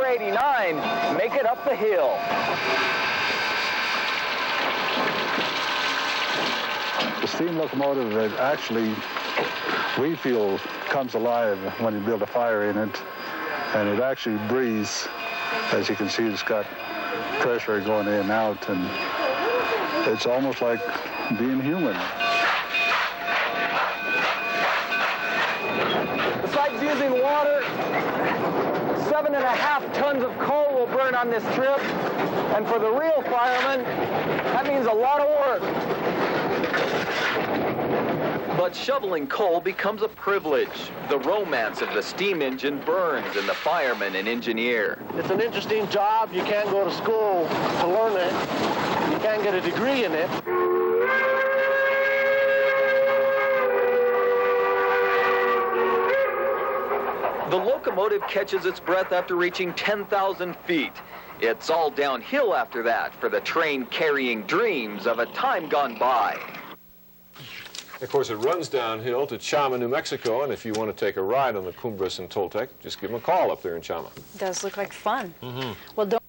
489 make it up the hill. The steam locomotive that actually, we feel, comes alive when you build a fire in it, and it actually breathes. As you can see, it's got pressure going in and out, and it's almost like being human. Besides using water, 7.5 tons of coal will burn on this trip, and for the real firemen, that means a lot of work. But shoveling coal becomes a privilege. The romance of the steam engine burns in the fireman and engineer. It's an interesting job. You can't go to school to learn it. You can't get a degree in it. The locomotive catches its breath after reaching 10,000 feet. It's all downhill after that for the train carrying dreams of a time gone by. Of course, it runs downhill to Chama, New Mexico, and if you want to take a ride on the Cumbres and Toltec, just give them a call up there in Chama. It does look like fun. Mm-hmm. Well, don't.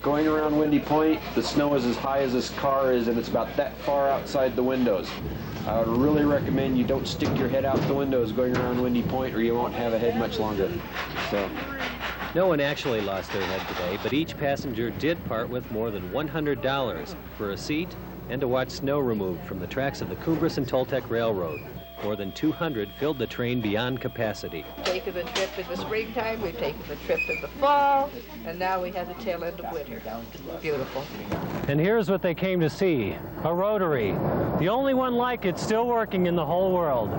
Going around Windy Point, the snow is as high as this car is, and it's about that far outside the windows. I would really recommend you don't stick your head out the windows going around Windy Point, or you won't have a head much longer. So. No one actually lost their head today, but each passenger did part with more than $100 for a seat and to watch snow removed from the tracks of the Cumbres and Toltec Railroad. More than 200 filled the train beyond capacity. We've taken the trip in the springtime, we've taken the trip in the fall, and now we have the tail end of winter. Beautiful. And here's what they came to see, a rotary. The only one like it still working in the whole world.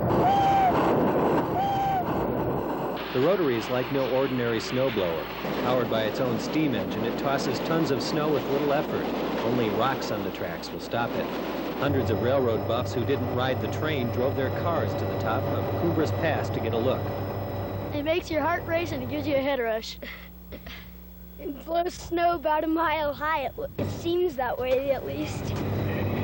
The rotary is like no ordinary snowblower. Powered by its own steam engine, it tosses tons of snow with little effort. Only rocks on the tracks will stop it. Hundreds of railroad buffs who didn't ride the train drove their cars to the top of Cumbres Pass to get a look. It makes your heart race and it gives you a head rush. It blows snow about a mile high. It seems that way, at least.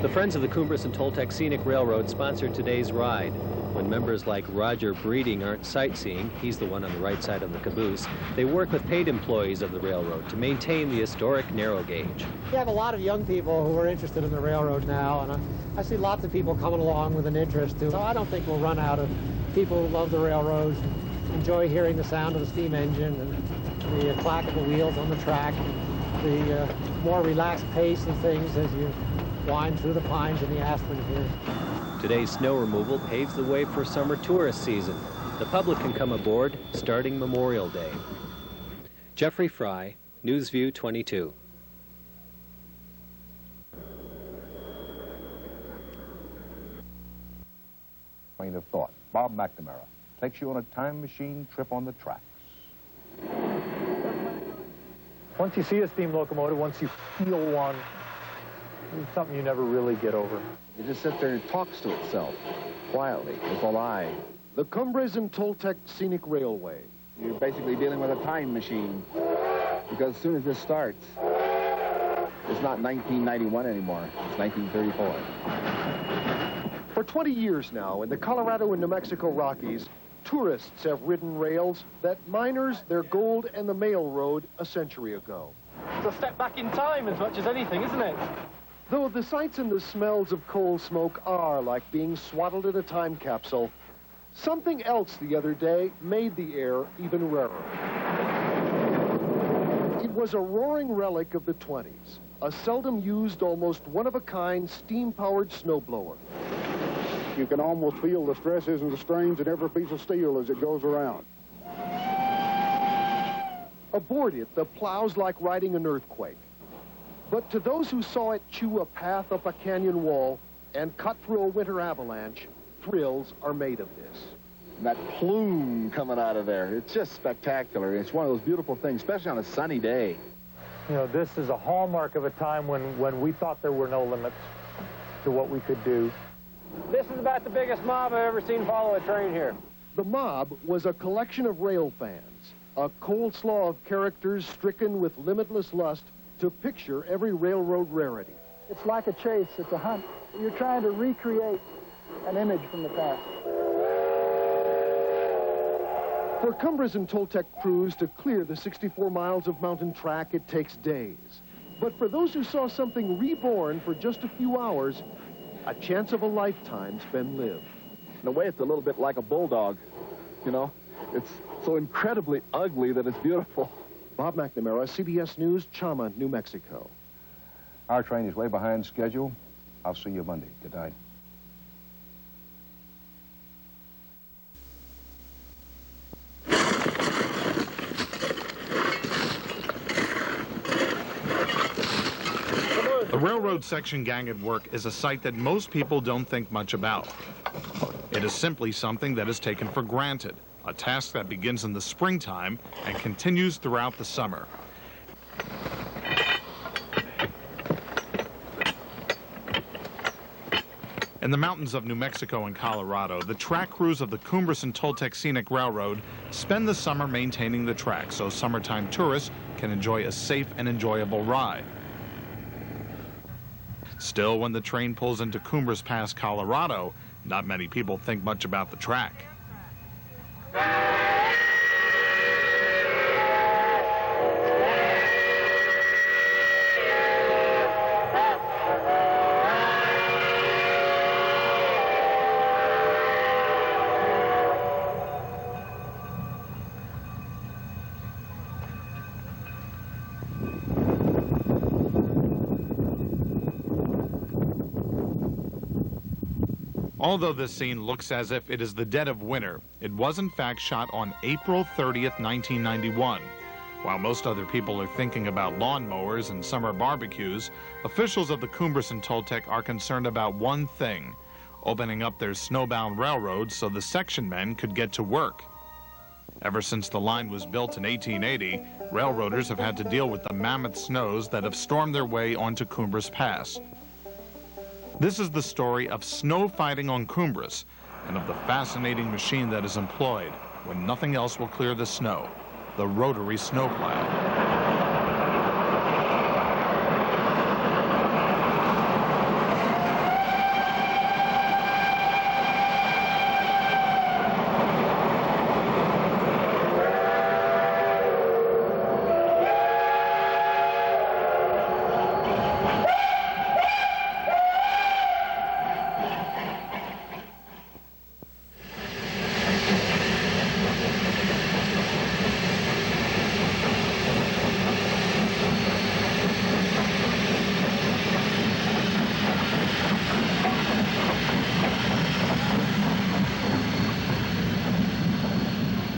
The Friends of the Cumbres and Toltec Scenic Railroad sponsored today's ride. When members like Roger Breeding aren't sightseeing, he's the one on the right side of the caboose, they work with paid employees of the railroad to maintain the historic narrow gauge. We have a lot of young people who are interested in the railroad now, and I see lots of people coming along with an interest too. So I don't think we'll run out of people who love the railroads, enjoy hearing the sound of the steam engine and the clack of the wheels on the track, and the more relaxed pace of things as you wind through the pines and the aspen here. Today's snow removal paves the way for summer tourist season. The public can come aboard starting Memorial Day. Jeffrey Fry, Newsview 22. Train of thought. Bob McNamara takes you on a time machine trip on the tracks. Once you see a steam locomotive, once you feel one, it's something you never really get over. It just sits there and talks to itself, quietly, with one eye. The Cumbres and Toltec Scenic Railway. You're basically dealing with a time machine, because as soon as this starts, it's not 1991 anymore, it's 1934. For 20 years now, in the Colorado and New Mexico Rockies, tourists have ridden rails that miners their gold and the mail rode a century ago. It's a step back in time as much as anything, isn't it? Though the sights and the smells of coal smoke are like being swaddled in a time capsule, something else the other day made the air even rarer. It was a roaring relic of the 20s, a seldom used, almost one-of-a-kind steam-powered snowblower. You can almost feel the stresses and the strains in every piece of steel as it goes around. Aboard it, the plow's like riding an earthquake. But to those who saw it chew a path up a canyon wall and cut through a winter avalanche, thrills are made of this. And that plume coming out of there, it's just spectacular. It's one of those beautiful things, especially on a sunny day. You know, this is a hallmark of a time when we thought there were no limits to what we could do. This is about the biggest mob I've ever seen follow a train here. The mob was a collection of rail fans, a cold slaw of characters stricken with limitless lust to picture every railroad rarity. It's like a chase, it's a hunt. You're trying to recreate an image from the past. For Cumbres and Toltec crews to clear the 64 miles of mountain track, it takes days. But for those who saw something reborn for just a few hours, a chance of a lifetime's been lived. In a way, it's a little bit like a bulldog, you know? It's so incredibly ugly that it's beautiful. Bob McNamara, CBS News, Chama, New Mexico. Our train is way behind schedule. I'll see you Monday. Good night. The railroad section gang at work is a sight that most people don't think much about. It is simply something that is taken for granted, a task that begins in the springtime and continues throughout the summer. In the mountains of New Mexico and Colorado, the track crews of the Cumbres and Toltec Scenic Railroad spend the summer maintaining the track so summertime tourists can enjoy a safe and enjoyable ride. Still, when the train pulls into Cumbres Pass, Colorado, not many people think much about the track. Although this scene looks as if it is the dead of winter, it was in fact shot on April 30th, 1991. While most other people are thinking about lawnmowers and summer barbecues, officials of the Cumbres and Toltec are concerned about one thing: opening up their snowbound railroads so the section men could get to work. Ever since the line was built in 1880, railroaders have had to deal with the mammoth snows that have stormed their way onto Cumbres Pass. This is the story of snow fighting on Cumbres and of the fascinating machine that is employed when nothing else will clear the snow, the rotary snowplow.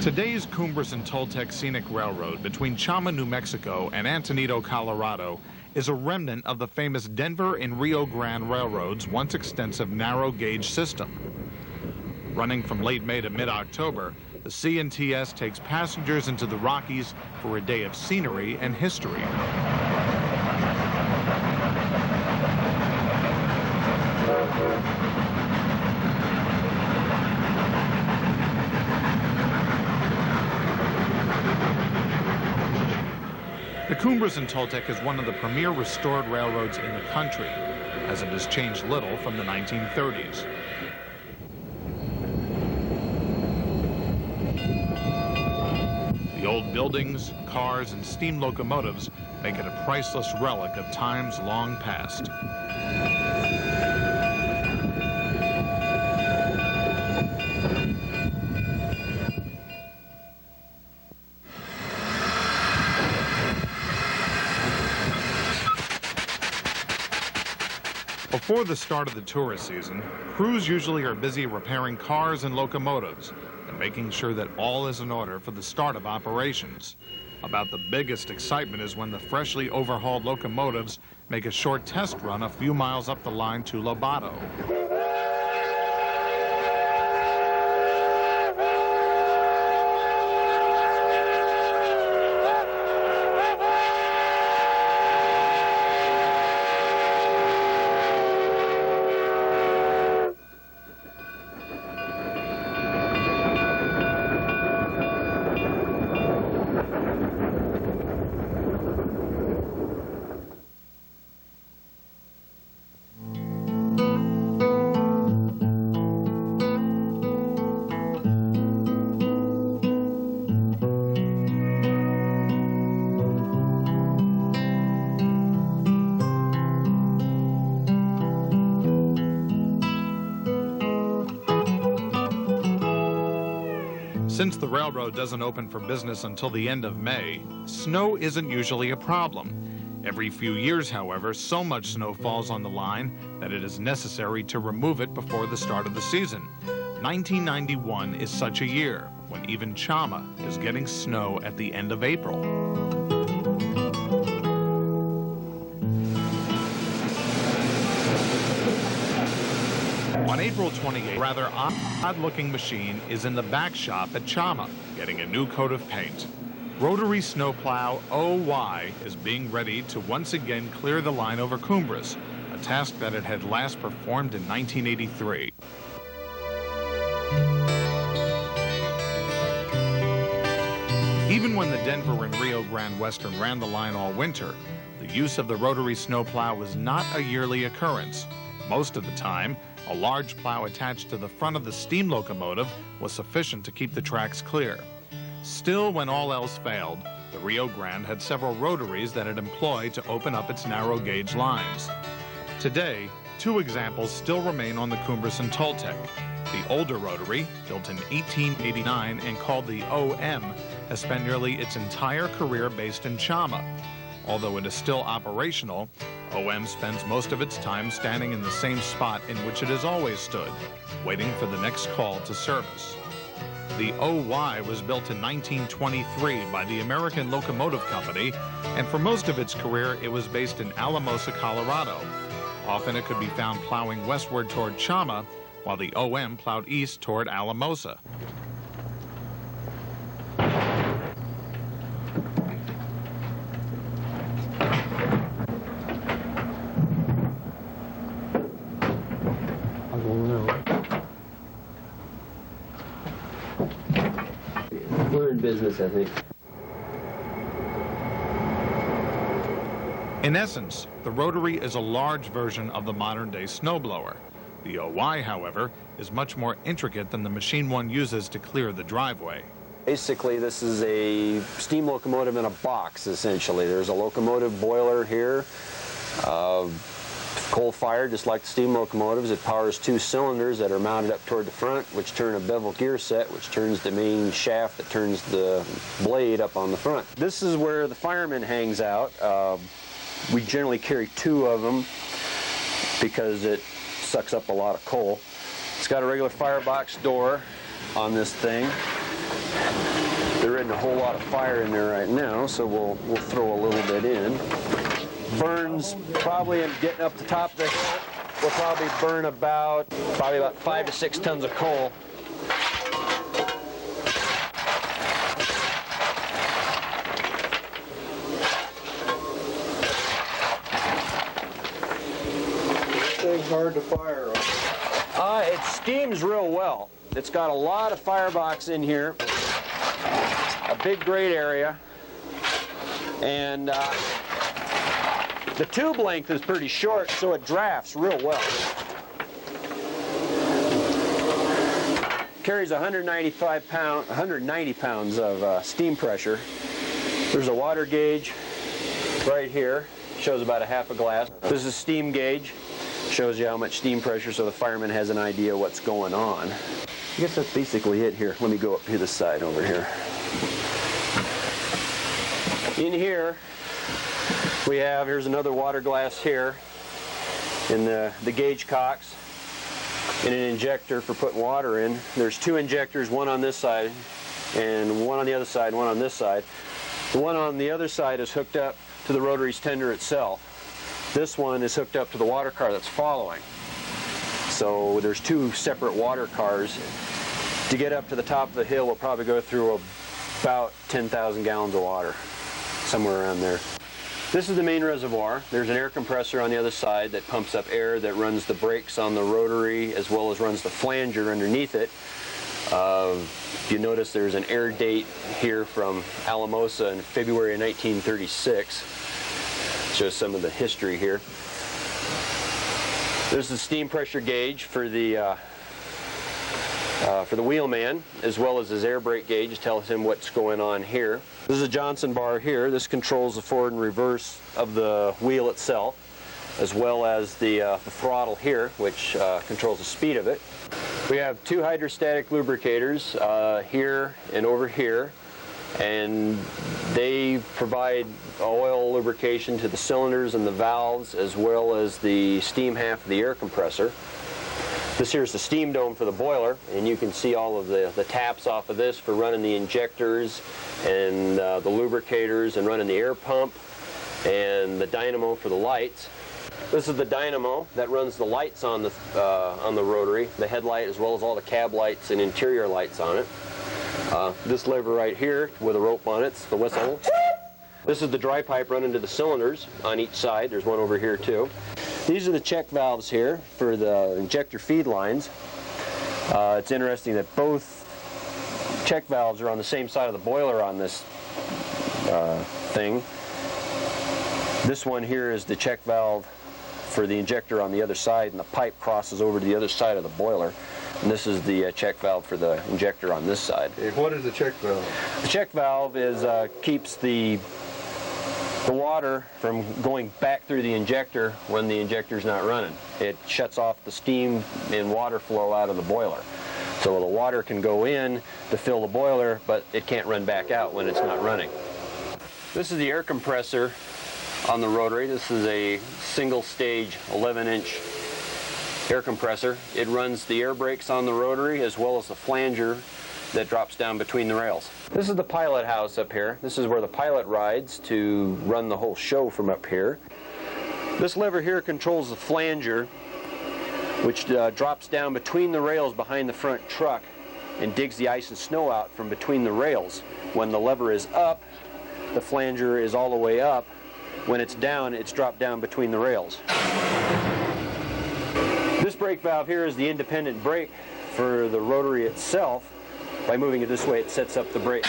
Today's Cumbres and Toltec Scenic Railroad between Chama, New Mexico and Antonito, Colorado is a remnant of the famous Denver and Rio Grande Railroad's once extensive narrow gauge system. Running from late May to mid-October, the CNTS takes passengers into the Rockies for a day of scenery and history. The Cumbres and Toltec is one of the premier restored railroads in the country, as it has changed little from the 1930s. The old buildings, cars, and steam locomotives make it a priceless relic of times long past. Before the start of the tourist season, crews usually are busy repairing cars and locomotives and making sure that all is in order for the start of operations. About the biggest excitement is when the freshly overhauled locomotives make a short test run a few miles up the line to Lobato. Since the railroad doesn't open for business until the end of May, snow isn't usually a problem. Every few years, however, so much snow falls on the line that it is necessary to remove it before the start of the season. 1991 is such a year, when even Chama is getting snow at the end of April. On April 28th, a rather odd-looking machine is in the back shop at Chama, getting a new coat of paint. Rotary snowplow OY is being ready to once again clear the line over Cumbres, a task that it had last performed in 1983. Even when the Denver and Rio Grande Western ran the line all winter, the use of the rotary snowplow was not a yearly occurrence. Most of the time, a large plow attached to the front of the steam locomotive was sufficient to keep the tracks clear. Still, when all else failed, the Rio Grande had several rotaries that it employed to open up its narrow gauge lines. Today, two examples still remain on the Cumbres and Toltec. The older rotary, built in 1889 and called the OM, has spent nearly its entire career based in Chama. Although it is still operational, OM spends most of its time standing in the same spot in which it has always stood, waiting for the next call to service. The OY was built in 1923 by the American Locomotive Company, and for most of its career it was based in Alamosa, Colorado. Often it could be found plowing westward toward Chama, while the OM plowed east toward Alamosa. We're in business, I think. In essence, the rotary is a large version of the modern-day snowblower. The OY, however, is much more intricate than the machine one uses to clear the driveway. Basically, this is a steam locomotive in a box, essentially. There's a locomotive boiler here, coal-fired, just like the steam locomotives. It powers two cylinders that are mounted up toward the front, which turn a bevel gear set, which turns the main shaft that turns the blade up on the front. This is where the fireman hangs out. We generally carry two of them because it sucks up a lot of coal. It's got a regular firebox door on this thing. There isn't a whole lot of fire in there right now, so we'll throw a little bit in. Burns probably in getting up the top of the hill. We'll probably burn about 5 to 6 tons of coal. Thing's hard to fire. It steams real well. It's got a lot of firebox in here, a big grate area, and the tube length is pretty short, so it drafts real well. Carries 190 pounds of steam pressure. There's a water gauge right here, shows about a half a glass. This is a steam gauge. Shows you how much steam pressure, so the fireman has an idea what's going on. I guess that's basically it here. Let me go up to this side over here. In here, here's another water glass here, in the gauge cocks, and an injector for putting water in. There's two injectors, one on this side, and one on the other side, and one on this side. The one on the other side is hooked up to the rotary's tender itself. This one is hooked up to the water car that's following. So there's two separate water cars. To get up to the top of the hill, we'll probably go through about 10,000 gallons of water, somewhere around there. This is the main reservoir. There's an air compressor on the other side that pumps up air that runs the brakes on the rotary as well as runs the flanger underneath it. You notice there's an air date here from Alamosa in February of 1936. Shows some of the history here. There's the steam pressure gauge for the wheelman, as well as his air brake gauge tells him what's going on here. This is a Johnson bar here. This controls the forward and reverse of the wheel itself, as well as the throttle here, which controls the speed of it. We have two hydrostatic lubricators here and over here, and they provide oil lubrication to the cylinders and the valves as well as the steam half of the air compressor. This here is the steam dome for the boiler, and you can see all of the taps off of this for running the injectors and the lubricators and running the air pump, and the dynamo for the lights. This is the dynamo that runs the lights on the rotary, the headlight as well as all the cab lights and interior lights on it. This lever right here with a rope on it's the whistle. This is the dry pipe running to the cylinders on each side. There's one over here too. These are the check valves here for the injector feed lines. It's interesting that both check valves are on the same side of the boiler on this thing. This one here is the check valve for the injector on the other side, and the pipe crosses over to the other side of the boiler. And this is the check valve for the injector on this side. What is the check valve? The check valve is keeps the water from going back through the injector when the injector's not running. It shuts off the steam and water flow out of the boiler. So the water can go in to fill the boiler, but it can't run back out when it's not running. This is the air compressor on the rotary. This is a single stage 11-inch air compressor. It runs the air brakes on the rotary as well as the flanger that drops down between the rails. This is the pilot house up here. This is where the pilot rides to run the whole show from up here. This lever here controls the flanger, which drops down between the rails behind the front truck and digs the ice and snow out from between the rails. When the lever is up, the flanger is all the way up. When it's down, it's dropped down between the rails. This brake valve here is the independent brake for the rotary itself. By moving it this way, it sets up the brake.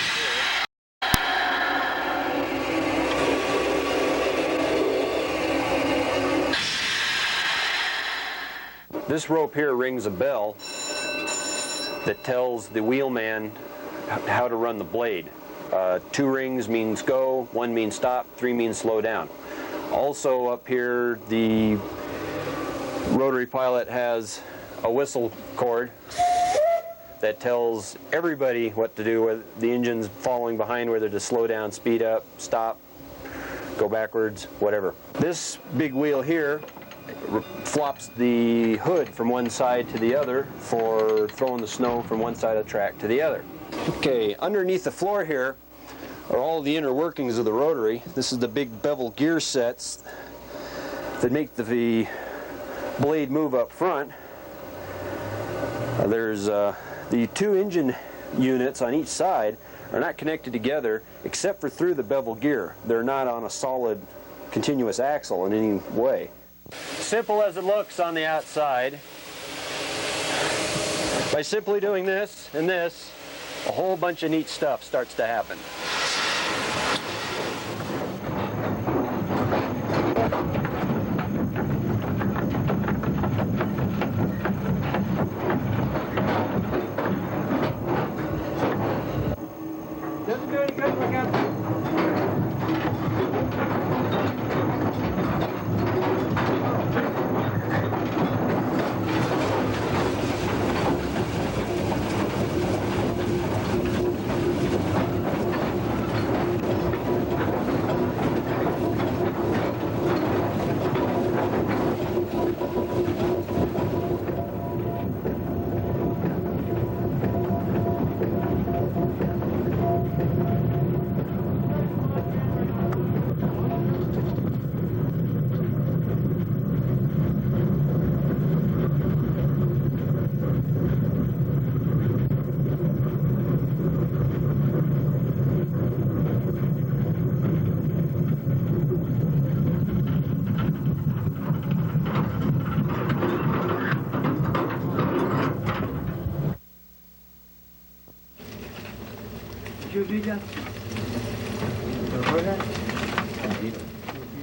This rope here rings a bell that tells the wheelman how to run the blade. 2 rings means go, 1 means stop, 3 means slow down. Also up here, the rotary pilot has a whistle cord that tells everybody what to do with the engines following behind, whether to slow down, speed up, stop, go backwards, whatever. This big wheel here flops the hood from one side to the other for throwing the snow from one side of the track to the other. Okay, underneath the floor here are all the inner workings of the rotary. This is the big bevel gear sets that make the blade move up front. There's the 2 engine units on each side are not connected together except for through the bevel gear. They're not on a solid continuous axle in any way. Simple as it looks on the outside. By simply doing this and this, a whole bunch of neat stuff starts to happen.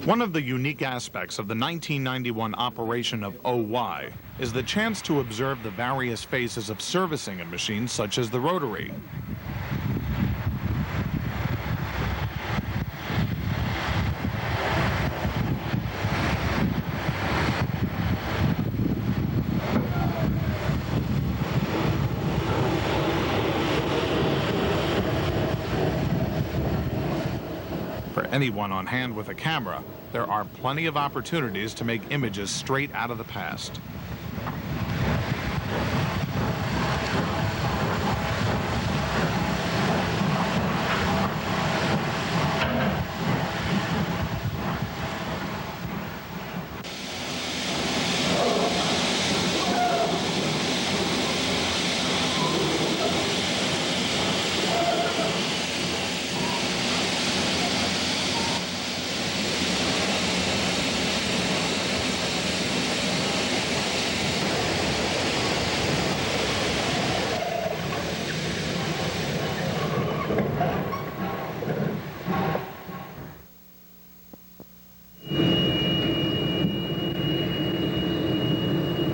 One of the unique aspects of the 1991 operation of OY is the chance to observe the various phases of servicing a machine such as the rotary. anyone on hand with a camera, there are plenty of opportunities to make images straight out of the past.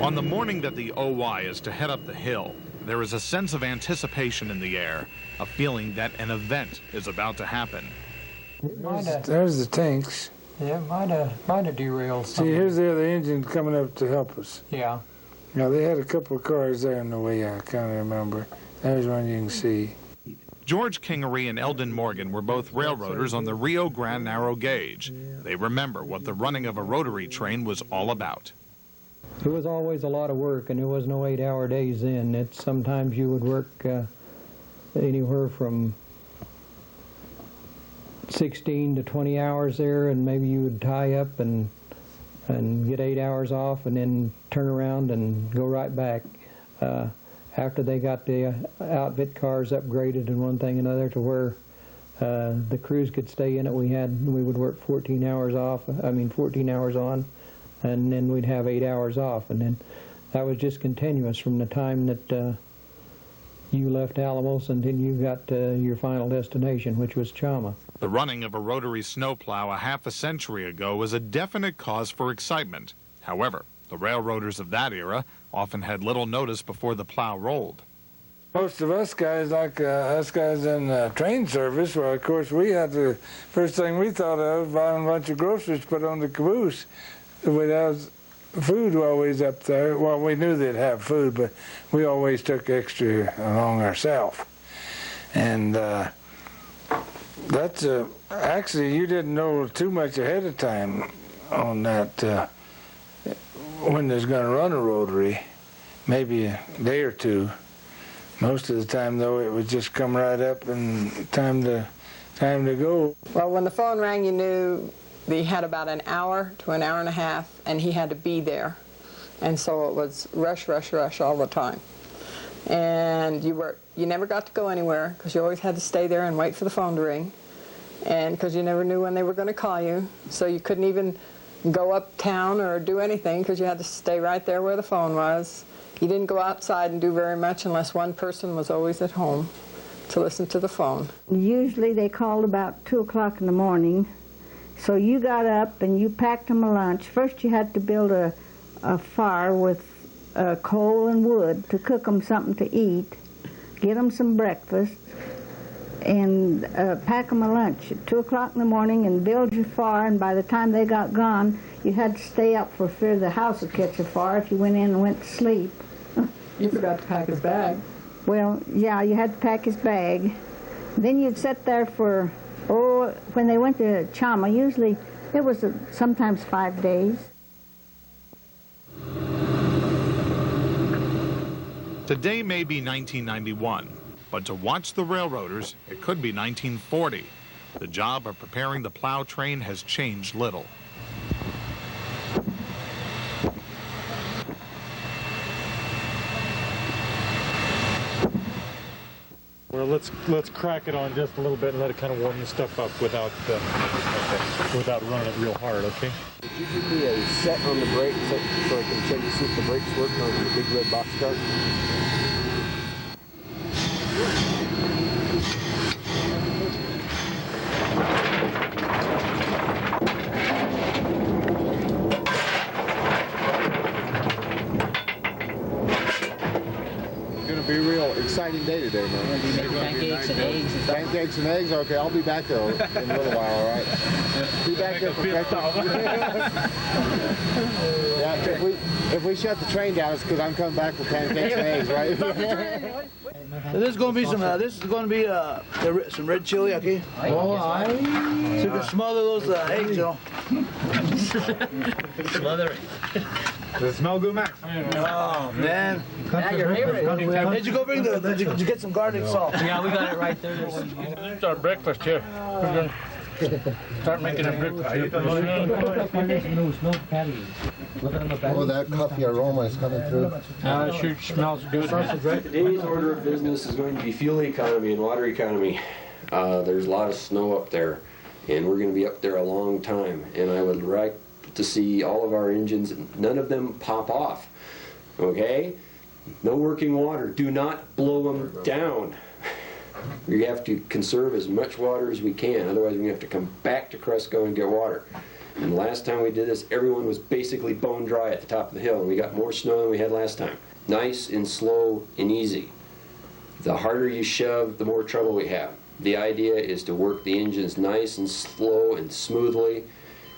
On the morning that the OY is to head up the hill, there is a sense of anticipation in the air, a feeling that an event is about to happen. There's the tanks. Yeah, might have derailed See, something. here's the other engine coming up to help us. Yeah. Now, they had a couple of cars there on the way out, I can't remember. There's one you can see. George Kingery and Eldon Morgan were both railroaders on the Rio Grande narrow gauge. They remember what the running of a rotary train was all about. It was always a lot of work, and there was no 8-hour days then. Sometimes you would work anywhere from 16 to 20 hours there, and maybe you would tie up and get 8 hours off and then turn around and go right back. After they got the outfit cars upgraded and one thing and another to where the crews could stay in it, we would work 14 hours on, and then we'd have 8 hours off, and then that was just continuous from the time that you left Alamos until you got to your final destination, which was Chama. The running of a rotary snowplow a half a century ago was a definite cause for excitement. However, the railroaders of that era often had little notice before the plow rolled. Most of us guys, like us guys in train service, well, of course, we had the first thing we thought of buying a bunch of groceries to put on the caboose. We'd have food always up there. Well, we knew they'd have food, but we always took extra along ourselves. And that's actually, you didn't know too much ahead of time on that when there's going to run a rotary, maybe a day or two. Most of the time, though, it would just come right up and time to go. Well, when the phone rang, you knew that he had about an hour to an hour and a half, and he had to be there. And so it was rush, rush, rush all the time. And you never got to go anywhere because you always had to stay there and wait for the phone to ring. And because you never knew when they were going to call you, so you couldn't even go uptown or do anything because you had to stay right there where the phone was. You didn't go outside and do very much unless one person was always at home to listen to the phone. Usually they called about 2 o'clock in the morning. So you got up and you packed them a lunch. First you had to build a fire with coal and wood to cook them something to eat, get them some breakfast, and pack them a lunch at 2 o'clock in the morning and build your fire, and by the time they got gone, you had to stay up for fear the house would catch a fire if you went in and went to sleep. You forgot to pack his bag. Well, yeah, you had to pack his bag. Then you'd sit there for, when they went to Chama, usually it was sometimes 5 days. Today may be 1991, but to watch the railroaders, it could be 1940. The job of preparing the plow train has changed little. Well, let's crack it on just a little bit and let it kind of warm the stuff up without running it real hard, okay? Did you give me a set on the brake so I can check to see if the brakes work on the big red box car? It's going to be real exciting exciting day today, man. Pancakes and eggs. Pancakes and eggs? Okay, I'll be back there in a little while, all right? Be back there for breakfast. Yeah, if we shut the train down, it's because I'm coming back for pancakes and eggs, right? This is going to be some. This is going to be some red chili, okay? Oh, aye. So you can smother those eggs, you know. Smother it. Does it smell good, Max? Oh man! Now your favorite. Did you go bring the? Did you get some garlic salt? Yeah, we got it right there. It's our breakfast here. We're going to start making a breakfast. Oh, that coffee aroma is coming through. Sure smells good. Today's order of business is going to be fuel economy and water economy. There's a lot of snow up there, and we're going to be up there a long time. And I would like to see all of our engines, none of them pop off. Okay? No working water. Do not blow them down. We have to conserve as much water as we can, otherwise we have to come back to Cresco and get water. And the last time we did this, everyone was basically bone dry at the top of the hill, and we got more snow than we had last time. Nice and slow and easy. The harder you shove, the more trouble we have. The idea is to work the engines nice and slow and smoothly,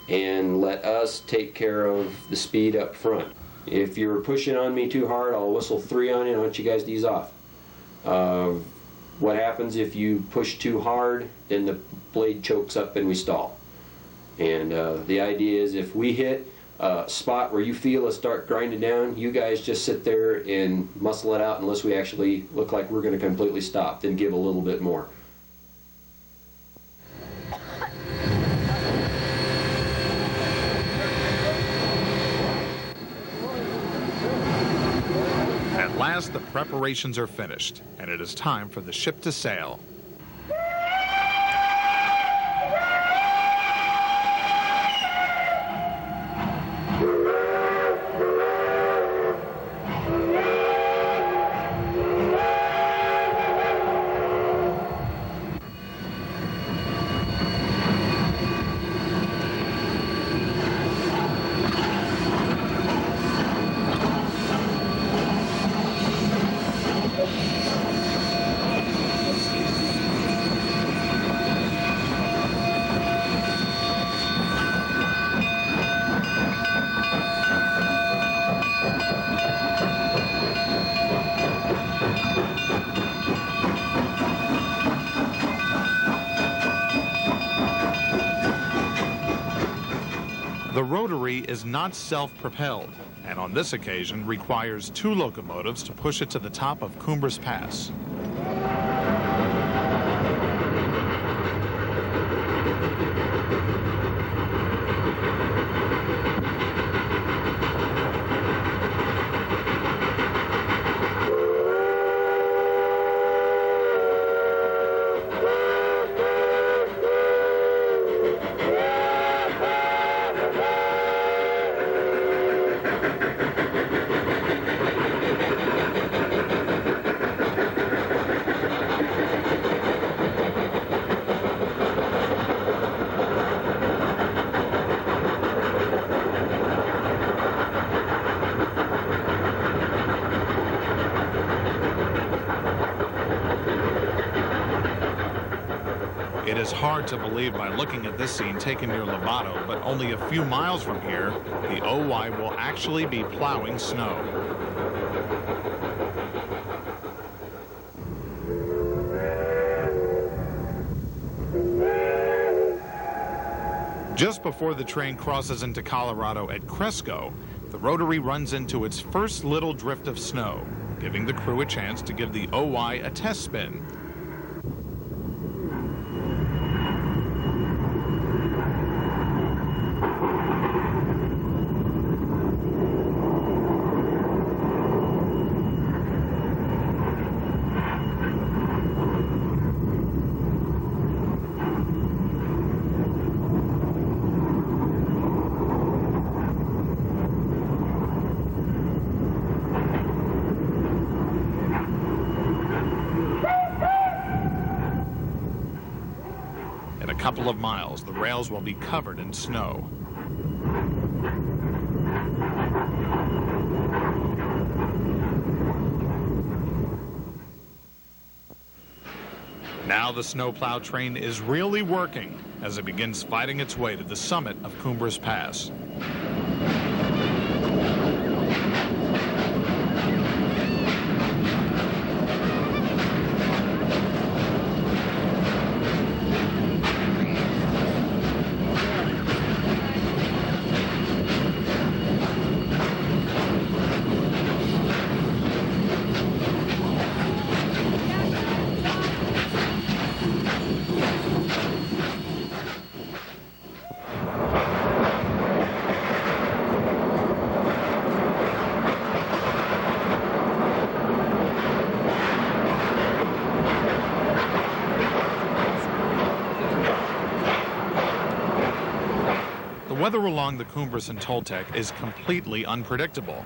and let us take care of the speed up front. If you're pushing on me too hard, I'll whistle 3 on you and I'll let you guys ease off. What happens if you push too hard, then the blade chokes up and we stall. And the idea is if we hit a spot where you feel it start grinding down, you guys just sit there and muscle it out unless we actually look like we're going to completely stop, then give a little bit more. At last, the preparations are finished, and it is time for the ship to sail. The rotary is not self-propelled, and on this occasion requires 2 locomotives to push it to the top of Cumbres Pass. It is hard to believe by looking at this scene taken near Lobato, but only a few miles from here, the OY will actually be plowing snow. Just before the train crosses into Colorado at Cresco, the rotary runs into its first little drift of snow, giving the crew a chance to give the OY a test spin. In a couple of miles, the rails will be covered in snow. Now the snowplow train is really working as it begins fighting its way to the summit of Cumbres Pass. The weather along the Cumbres and Toltec is completely unpredictable.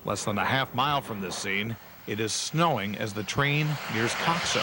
Less than a half mile from this scene, it is snowing as the train nears Coxo.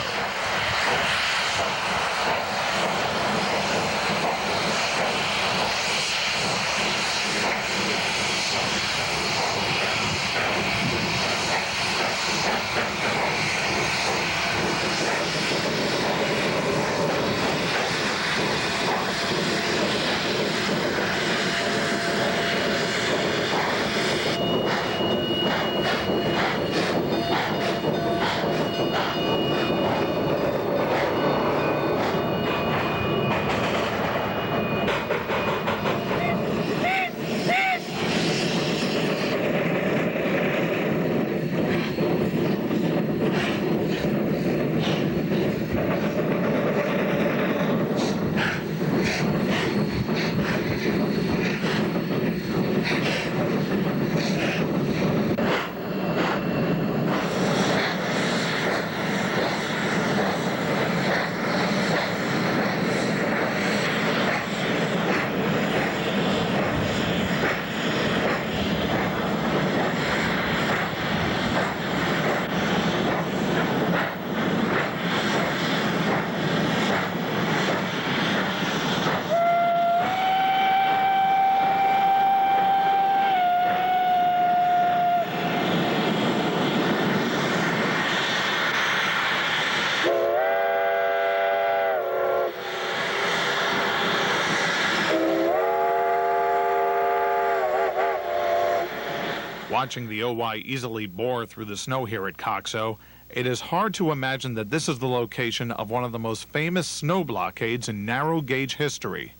Watching the OY easily bore through the snow here at Coxo, it is hard to imagine that this is the location of one of the most famous snow blockades in narrow gauge history.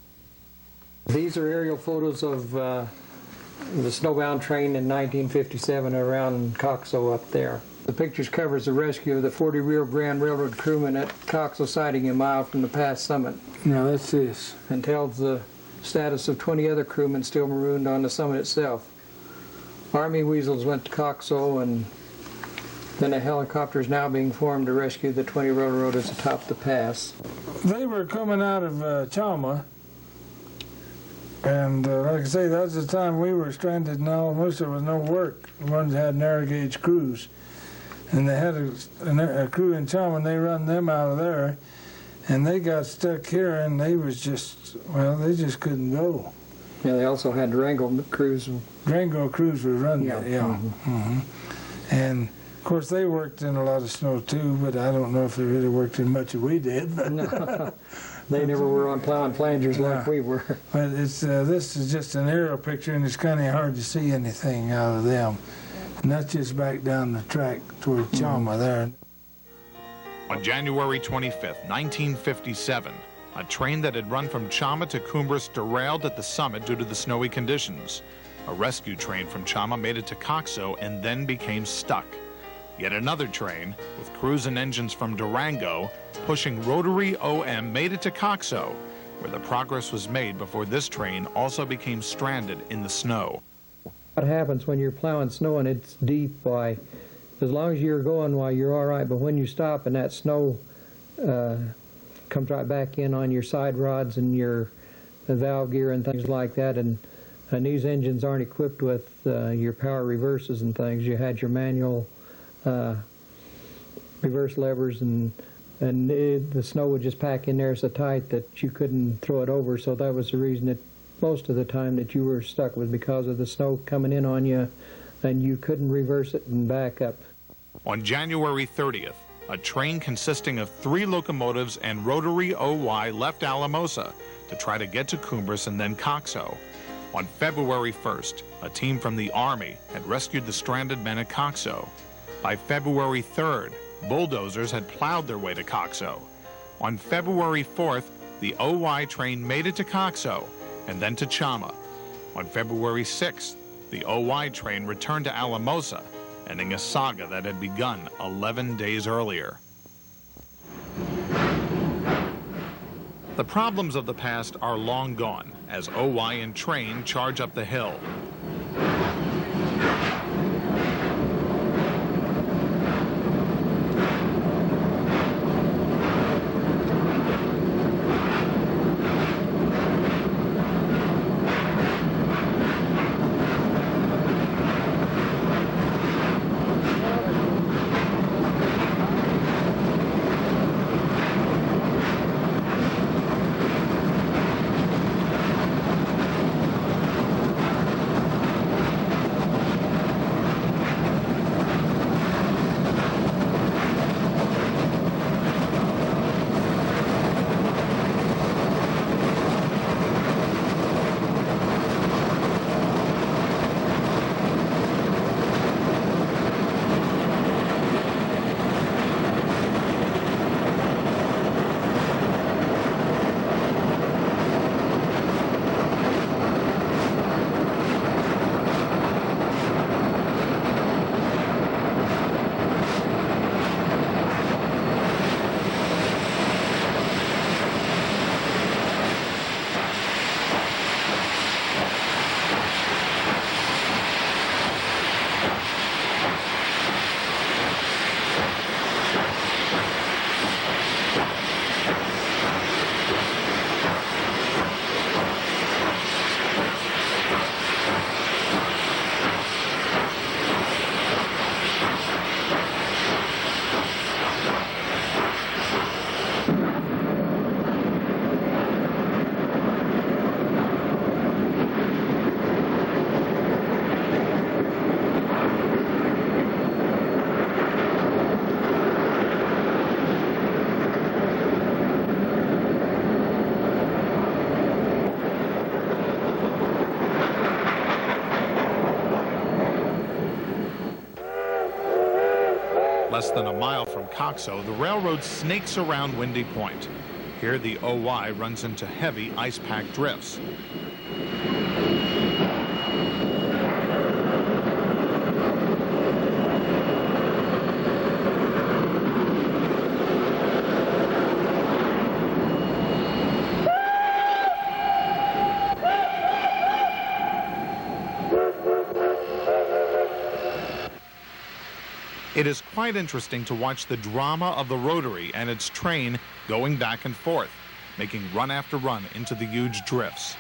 These are aerial photos of the snowbound train in 1957 around Coxo up there. The pictures covers the rescue of the 40 Rio Grande Railroad crewmen at Coxo Siding a mile from the pass summit. Now that's this. And tells the status of 20 other crewmen still marooned on the summit itself. Army Weasels went to Coxo, and then a helicopter is now being formed to rescue the 20 railroaders atop the pass. They were coming out of Chama, and like I say, that's the time we were stranded and almost there was no work. The ones had narrow gauge crews. And they had a crew in Chama, and they run them out of there, and they got stuck here, and they was just, well, they just couldn't go. Yeah, they also had Durango crews. Durango crews were running it, yeah. Mm-hmm. And, of course, they worked in a lot of snow, too, but I don't know if they really worked as much as we did. But no, they never were on plowing flangers like we were. But it's this is just an aerial picture, and it's kind of hard to see anything out of them. And that's just back down the track toward Chama there. On January 25th, 1957, a train that had run from Chama to Cumbres derailed at the summit due to the snowy conditions. A rescue train from Chama made it to Coxo and then became stuck. Yet another train, with crews and engines from Durango, pushing rotary OM, made it to Coxo, where the progress was made before this train also became stranded in the snow. What happens when you're plowing snow and it's deep, why, as long as you're going, why, you're all right, but when you stop and that snow comes right back in on your side rods and your valve gear and things like that, and these engines aren't equipped with your power reverses and things. You had your manual reverse levers, and the snow would just pack in there so tight that you couldn't throw it over, so that was the reason that most of the time that you were stuck was because of the snow coming in on you and you couldn't reverse it and back up. On January 30th, a train consisting of 3 locomotives and rotary OY left Alamosa to try to get to Cumbres and then Coxo. On February 1st, a team from the Army had rescued the stranded men at Coxo. By February 3rd, bulldozers had plowed their way to Coxo. On February 4th, the OY train made it to Coxo and then to Chama. On February 6th, the OY train returned to Alamosa, ending a saga that had begun 11 days earlier. The problems of the past are long gone as OY and train charge up the hill. Less than a mile from Coxo, the railroad snakes around Windy Point. Here, the OY runs into heavy ice-packed drifts. It is quite interesting to watch the drama of the rotary and its train going back and forth, making run after run into the huge drifts.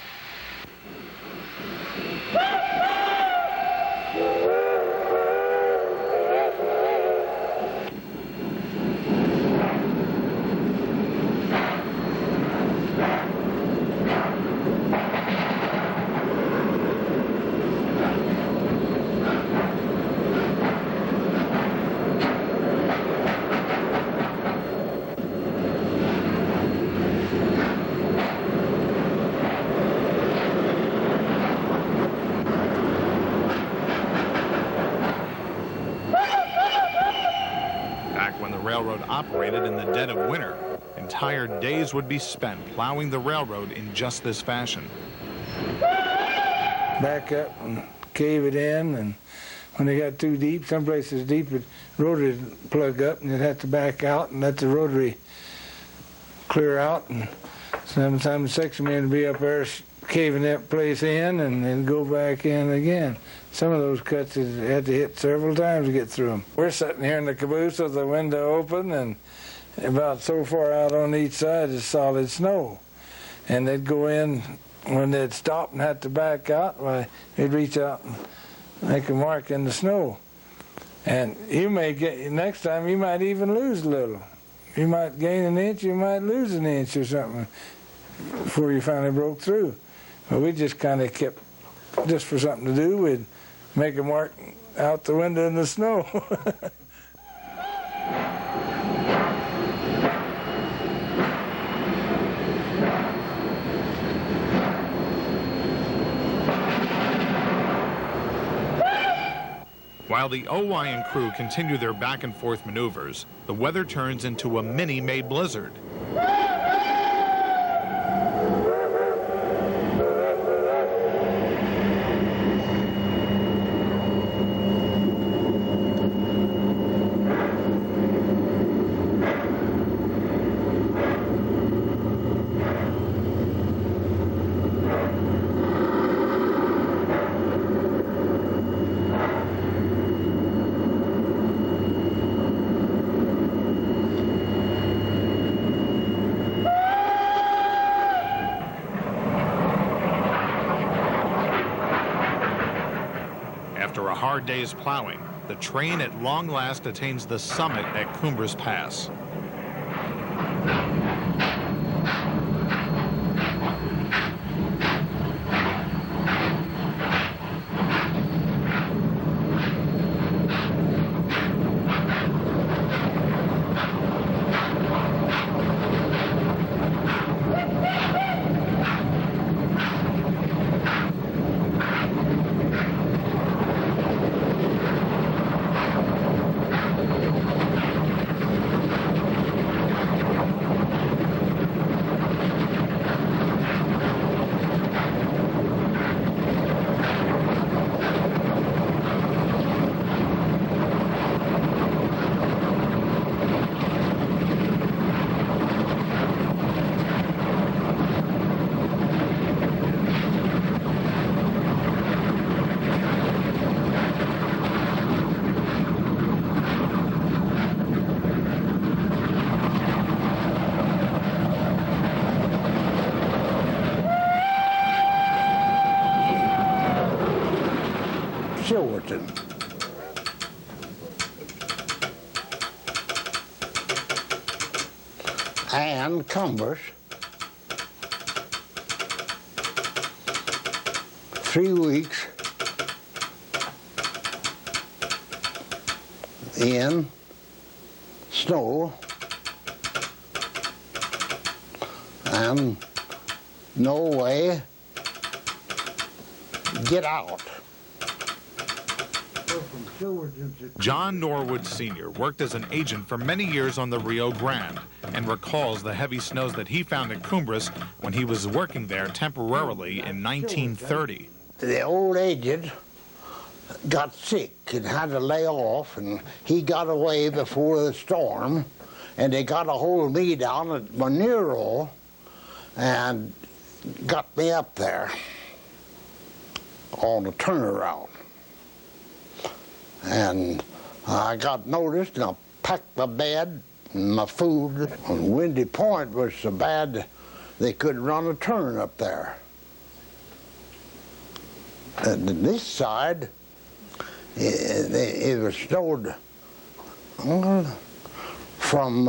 Operated in the dead of winter, entire days would be spent plowing the railroad in just this fashion. Back up and cave it in, and when they got too deep, some places deep, the rotary would plug up and they'd have to back out and let the rotary clear out, and sometimes the section men would be up there caving that place in and then go back in again. Some of those cuts had to hit several times to get through them. We're sitting here in the caboose with the window open, and about so far out on each side is solid snow. And they'd go in, when they'd stop and had to back out, why, they'd reach out and make a mark in the snow. And you may get, next time you might even lose a little. You might gain an inch, you might lose an inch or something before you finally broke through. But we just kind of kept, just for something to do, we'd make a mark out the window in the snow. While the Hawaiian crew continue their back-and-forth maneuvers, the weather turns into a mini-May blizzard. After a hard day's plowing, the train at long last attains the summit at Cumbres Pass. Silverton. And Cumbres. 3 weeks in snow and no way get out. John Norwood Sr. worked as an agent for many years on the Rio Grande and recalls the heavy snows that he found at Cumbres when he was working there temporarily in 1930. The old agent got sick and had to lay off, and he got away before the storm, and they got a hold of me down at Monero and got me up there on the turnaround. And I got noticed, and I packed my bed and my food. And Windy Point was so bad they couldn't run a turn up there. And this side, it was snowed from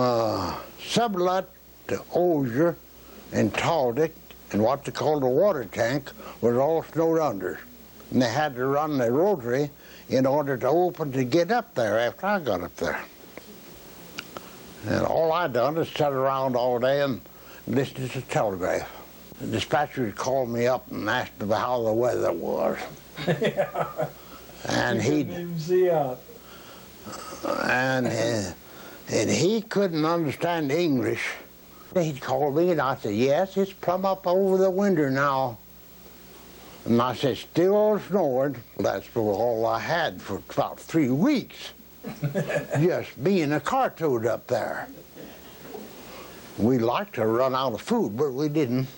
Sublette to Osier and Toltec, and what they called the water tank was all snowed under. And they had to run the rotary in order to open to get up there after I got up there. And all I done is sat around all day and listened to the telegraph. The dispatcher called me up and asked me how the weather was. And even see out. And he couldn't understand English. He'd call me and I said, yes, it's plumb up over the winter now. And I said, still snowing. That's all I had for about 3 weeks. Just being a car toad up there. We liked to run out of food, but we didn't.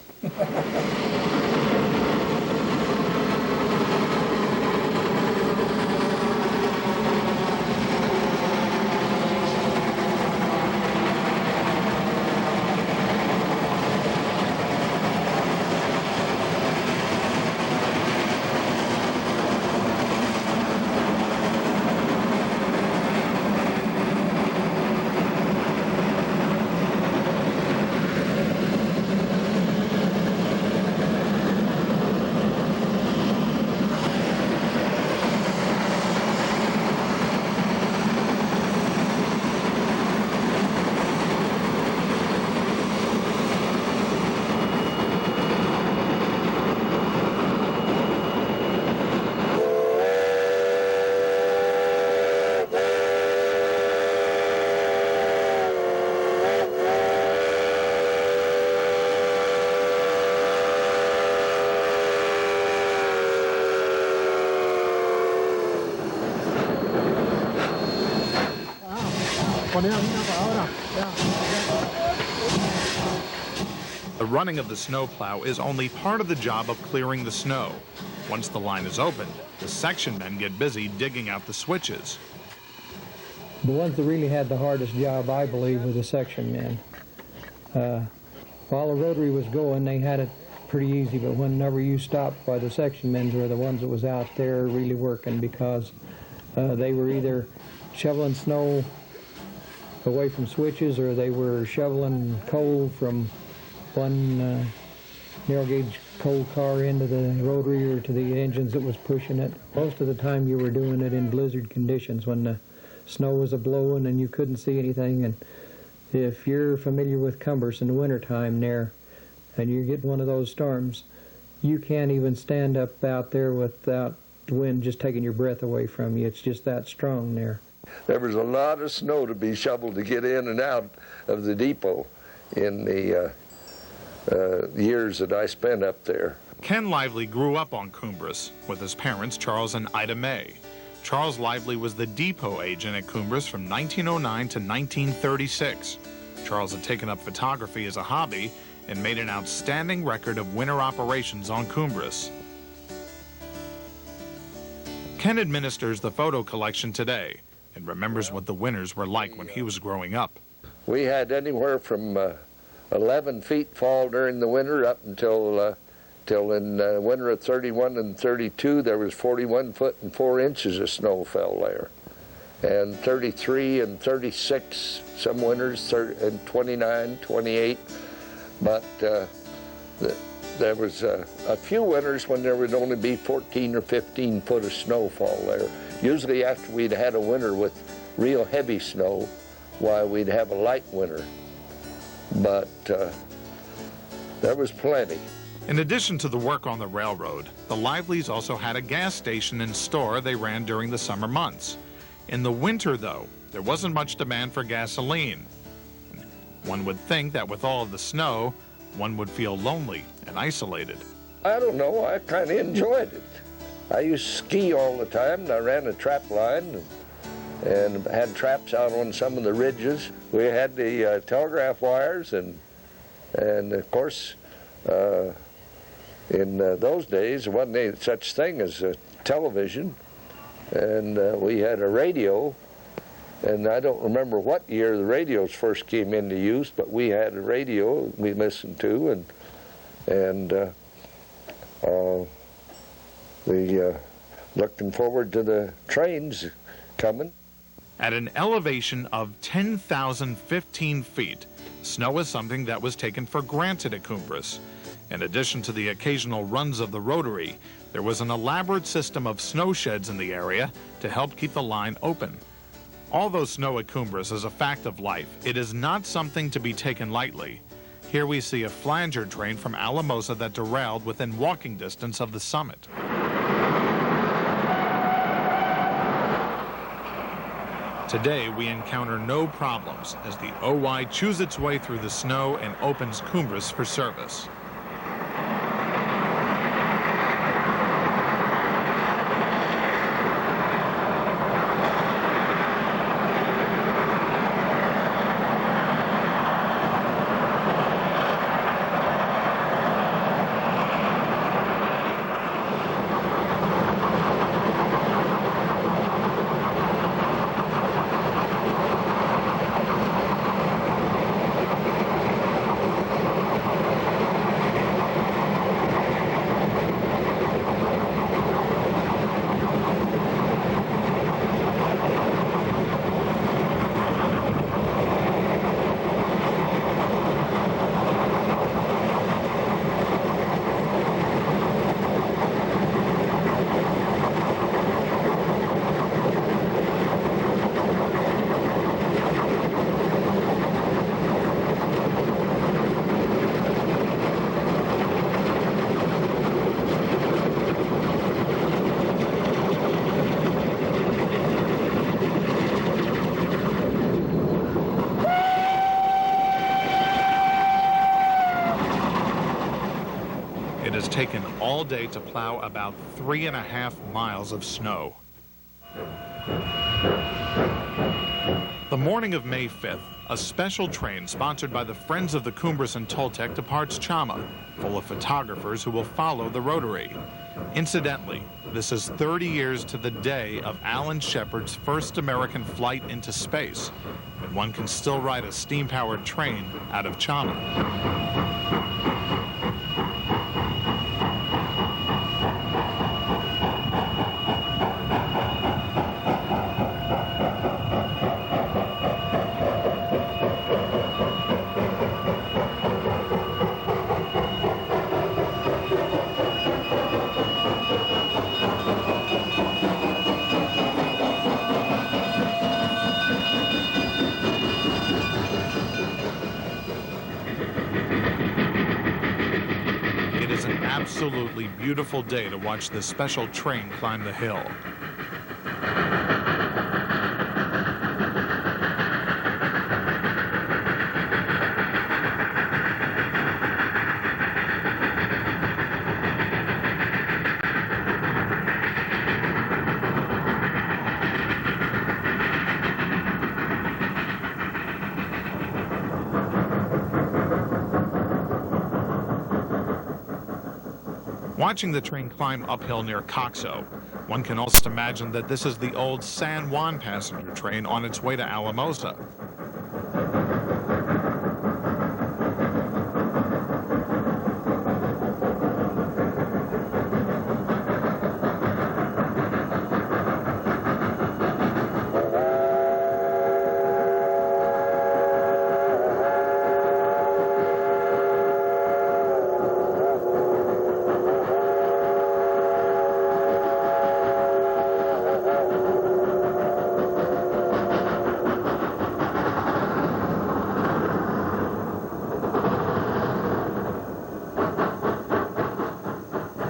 The running of the snowplow is only part of the job of clearing the snow. Once the line is opened, the section men get busy digging out the switches. The ones that really had the hardest job, I believe, were the section men. While the rotary was going, they had it pretty easy, but whenever you stopped, why the section men were the ones that was out there really working, because they were either shoveling snow away from switches, or they were shoveling coal from one narrow gauge coal car into the rotary or to the engines that was pushing it. Most of the time you were doing it in blizzard conditions when the snow was a-blowing and you couldn't see anything. And if you're familiar with Cumbres in the wintertime there, and you get one of those storms, you can't even stand up out there without the wind just taking your breath away from you. It's just that strong there. There was a lot of snow to be shoveled to get in and out of the depot in the years that I spent up there. Ken Lively grew up on Cumbres with his parents, Charles and Ida May. Charles Lively was the depot agent at Cumbres from 1909 to 1936. Charles had taken up photography as a hobby and made an outstanding record of winter operations on Cumbres. Ken administers the photo collection today and remembers what the winters were like when he was growing up. We had anywhere from 11 feet fall during the winter up until till in winter of 31 and 32 there was 41 foot and 4 inches of snow fell there. And 33 and 36 some winters, and 29, 28. But there was a few winters when there would only be 14 or 15 foot of snowfall there. Usually after we'd had a winter with real heavy snow, why we'd have a light winter. But there was plenty. In addition to the work on the railroad, the Liveleys also had a gas station and store they ran during the summer months. In the winter, though, there wasn't much demand for gasoline. One would think that with all of the snow, one would feel lonely and isolated. I don't know, I kind of enjoyed it. I used to ski all the time, and I ran a trap line and had traps out on some of the ridges. We had the telegraph wires, and of course, in those days, there wasn't any such thing as a television, and we had a radio, and I don't remember what year the radios first came into use, but we had a radio we listened to, and we looking forward to the trains coming. At an elevation of 10,015 feet, snow is something that was taken for granted at Cumbres. In addition to the occasional runs of the rotary, there was an elaborate system of snow sheds in the area to help keep the line open. Although snow at Cumbres is a fact of life, it is not something to be taken lightly. Here we see a flanger train from Alamosa that derailed within walking distance of the summit. Today, we encounter no problems as the OY chews its way through the snow and opens Cumbres for service. It has taken all day to plow about 3.5 miles of snow. The morning of May 5th, a special train sponsored by the Friends of the Cumbres and Toltec departs Chama, full of photographers who will follow the rotary. Incidentally, this is 30 years to the day of Alan Shepard's first American flight into space, and one can still ride a steam-powered train out of Chama. Absolutely beautiful day to watch this special train climb the hill. Watching the train climb uphill near Coxo, one can also imagine that this is the old San Juan passenger train on its way to Alamosa.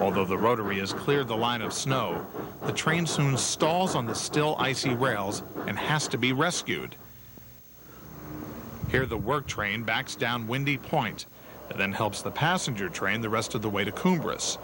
Although the rotary has cleared the line of snow, the train soon stalls on the still icy rails and has to be rescued. Here the work train backs down Windy Point and then helps the passenger train the rest of the way to Cumbres.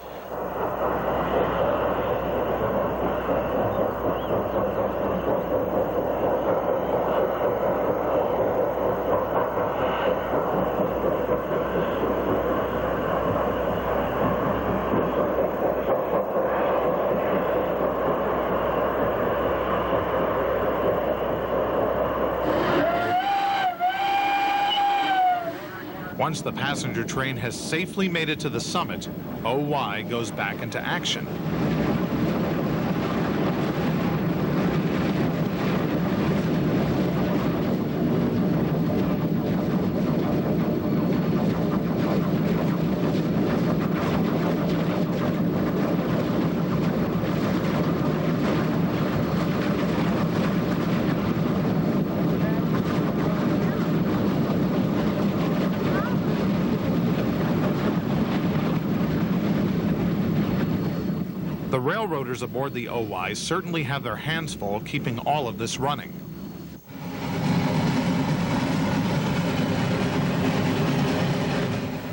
Once the passenger train has safely made it to the summit, OY goes back into action. The railroaders aboard the OY certainly have their hands full keeping all of this running.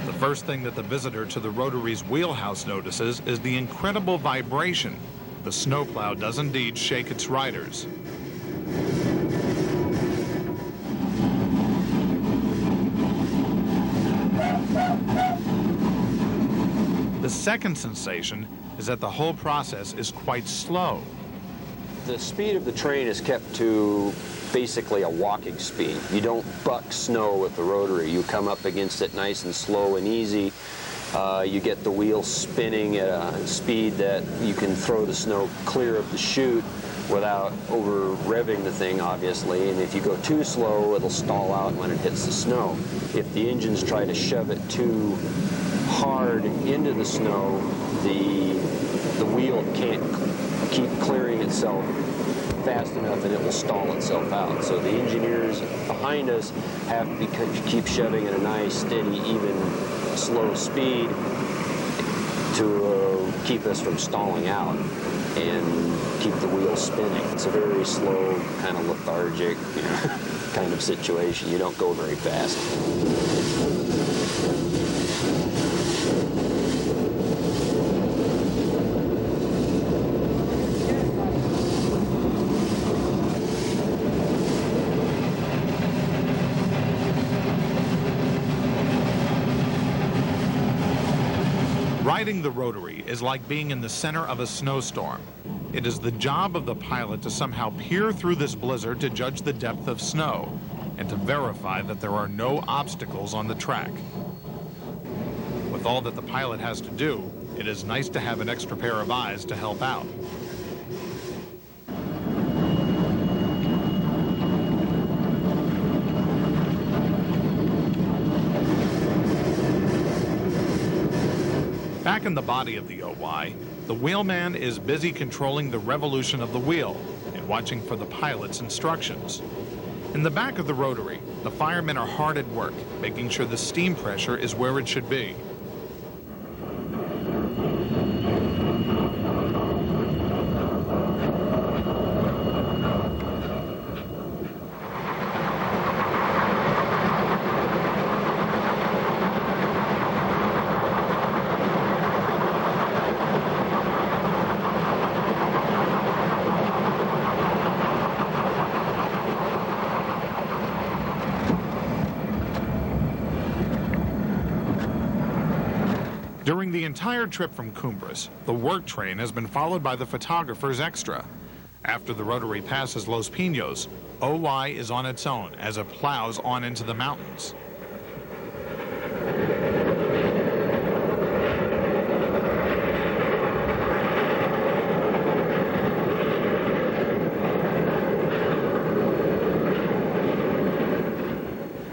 The first thing that the visitor to the rotary's wheelhouse notices is the incredible vibration. The snowplow does indeed shake its riders. The second sensation is that the whole process is quite slow. The speed of the train is kept to basically a walking speed. You don't buck snow with the rotary. You come up against it nice and slow and easy. You get the wheels spinning at a speed that you can throw the snow clear of the chute without over revving the thing, obviously. And if you go too slow, it'll stall out when it hits the snow. If the engines try to shove it too hard into the snow, the wheel can't keep clearing itself fast enough and it will stall itself out. So the engineers behind us have to keep shoving at a nice, steady, even, slow speed to keep us from stalling out and keep the wheel spinning. It's a very slow, kind of lethargic, kind of situation. You don't go very fast. Riding the rotary is like being in the center of a snowstorm. It is the job of the pilot to somehow peer through this blizzard to judge the depth of snow and to verify that there are no obstacles on the track. With all that the pilot has to do, it is nice to have an extra pair of eyes to help out. Back in the body of the OY, the wheelman is busy controlling the revolution of the wheel and watching for the pilot's instructions. In the back of the rotary, the firemen are hard at work, making sure the steam pressure is where it should be. During the entire trip from Cumbres, the work train has been followed by the photographer's extra. After the rotary passes Los Pinos, OY is on its own as it plows on into the mountains.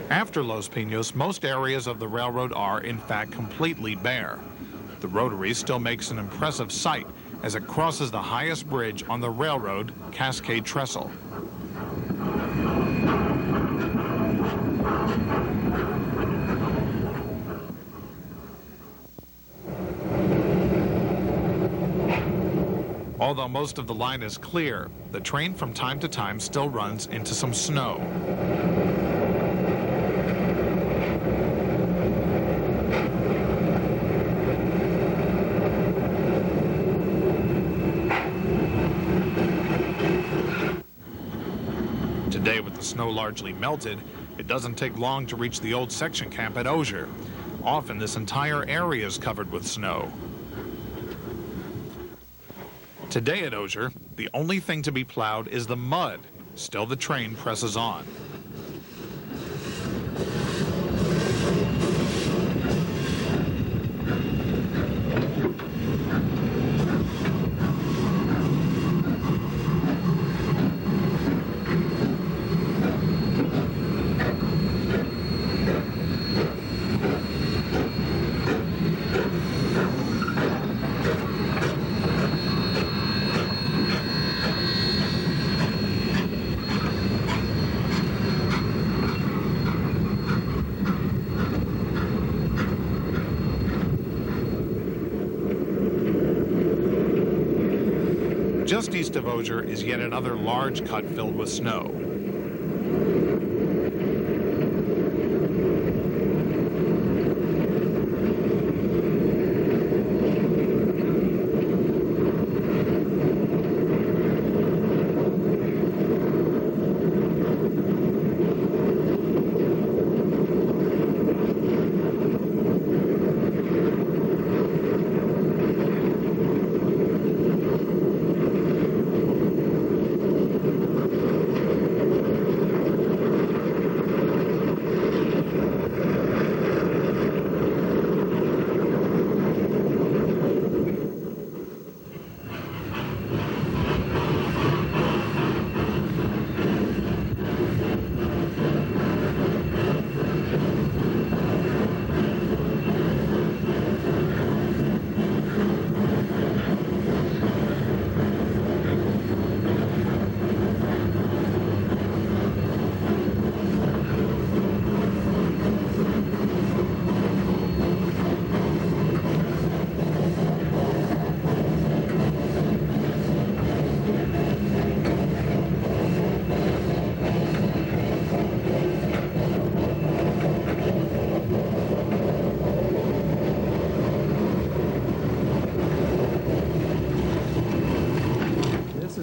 After Los Pinos, most areas of the railroad are, in fact, completely bare. The rotary still makes an impressive sight as it crosses the highest bridge on the railroad, Cascade Trestle. Although most of the line is clear, the train from time to time still runs into some snow. Today, with the snow largely melted, it doesn't take long to reach the old section camp at Osier. Often, this entire area is covered with snow. Today at Osier, the only thing to be plowed is the mud. Still, the train presses on. Just east of Osier is yet another large cut filled with snow.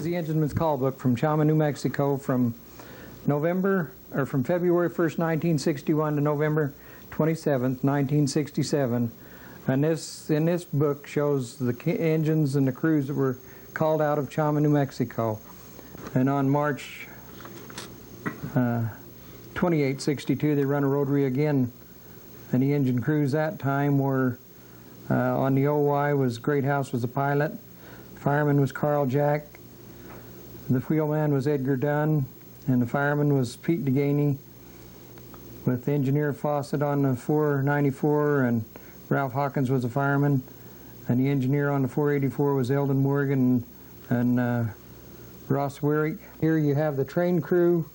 The engineman's call book from Chama, New Mexico from February 1st, 1961 to November 27th, 1967. And in this book shows the engines and the crews that were called out of Chama, New Mexico. And on March 28, 62, they run a rotary again. And the engine crews that time were, on the OY was Greathouse was the pilot, fireman was Carl Jack, the wheelman was Edgar Dunn, and the fireman was Pete Deganey, with engineer Fawcett on the 494, and Ralph Hawkins was the fireman, and the engineer on the 484 was Eldon Morgan and Ross Weirick. Here you have the train crew,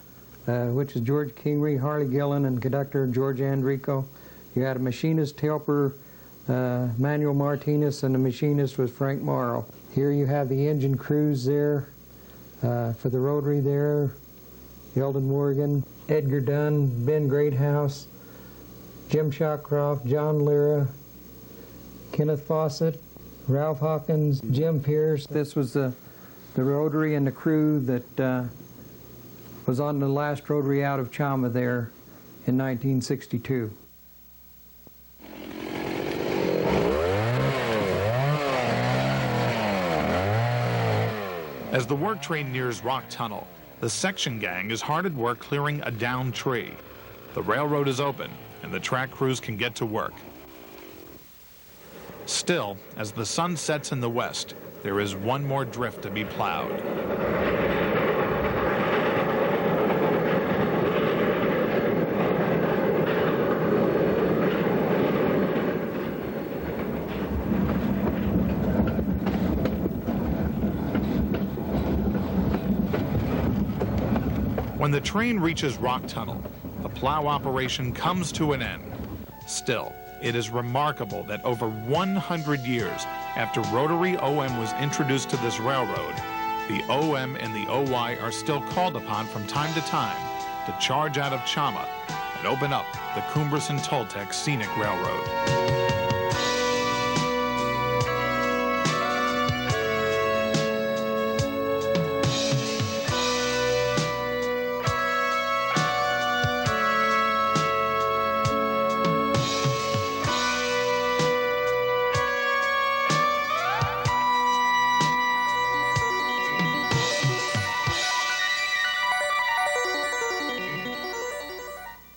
which is George Kingery, Harley Gillen, and conductor George Andrico. You had a machinist helper, Manuel Martinez, and the machinist was Frank Morrow. Here you have the engine crews there for the rotary there, Eldon Morgan, Edgar Dunn, Ben Greathouse, Jim Shawcroft, John Lyra, Kenneth Fawcett, Ralph Hawkins, Jim Pierce. This was the rotary and the crew that was on the last rotary out of Chama there in 1962. As the work train nears Rock Tunnel, the section gang is hard at work clearing a downed tree. The railroad is open, and the track crews can get to work. Still, as the sun sets in the west, there is one more drift to be plowed. When the train reaches Rock Tunnel, the plow operation comes to an end. Still, it is remarkable that over 100 years after rotary OM was introduced to this railroad, the OM and the OY are still called upon from time to time to charge out of Chama and open up the Cumbres Toltec Scenic Railroad.